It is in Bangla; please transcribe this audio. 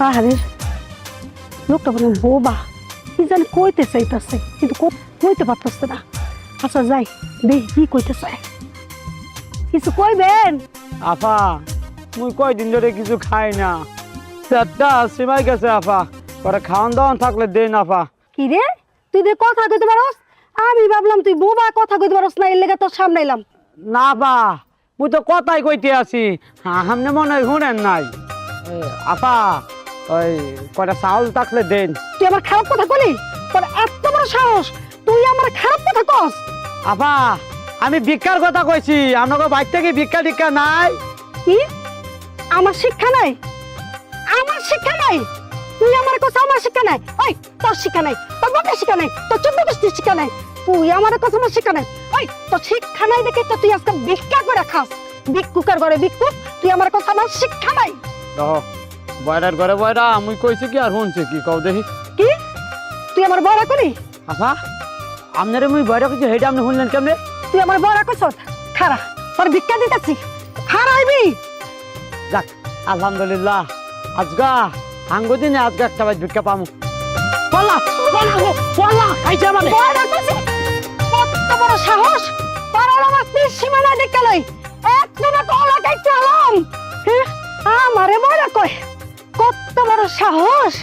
আরে লোকটা বলে বোবা, কি জানি কইতে চাইতেছে কিন্তু কইতে পারতেছে না। আচ্ছা যাই দেখি কি কইতে চায়, কিছু কইবেন? আফা মুই কয়দিন ধরে কিছু খাই না, পেটটা সিমাই গেছে আফা, পরে খাওয়ান দাওয়ান থাকলে দেন আফা। কি রে তুই যে কথা কইতে পারস? আমি ভাবলাম তুই বোবা, কথা কইতে পারস না, এর লেগে তোর সামনে এলাম। না বা মুই তো কথাই কইতে আছি, সামনে মনে হয় শুনেন নাই। আফা ওই কয়টা চাউল থাকলে দেন। তুই আমার খারাপ কথা কইলি? তোর এত বড় সাহস, তুই আমার খারাপ কথা কস? আফা আমি ভিক্ষার কথা কইছি, আপনাকে বাড়ি থেকে ভিক্ষা টিক্ষা নাই? কি আমার শিক্ষা নাই? আমার শিক্ষা নাই? তুই আমার কথা আমার শিক্ষা নাই? ওই তোর শিক্ষা নাই, তোর বাপের শিক্ষা নাই, তোর চোদ্দ গোষ্ঠীর শিক্ষা নাই, তুই আমার কথা আমার শিক্ষা নাই? ওই তোর শিক্ষা নাই দেখে তো তুই আজকে ভিক্ষা করে খাস, ভিক্ষুকার ঘরে ভিক্ষুক, তুই আমার কথা আমার শিক্ষা নাই? বয়রার ঘরে বয়রা, মুই কইছি কি আর শুনছে কি কও দেখি। কি তুই আমার বড় করি? আফা আপনারে মুই বয়রা কইছি, হেটা আপনি শুনলেন কেমনে? তুই আমার বড় কইছ? খারা তোর ভিক্ষা দিতেছি, খারাইবি। যাক আলহামদুলিল্লাহ, আজগা আঙ্গো দিনে আজগা একটা বাইর ভিক্ষা পামু। পলা পলা পলা খাইছে মানে বড় কইছি, কত বড় সাহস তোর! আমার সীমানা দেখে লই, এক দিনে কলা খাইতে হলাম। আমারে বড় কয়, কত বড় সাহস!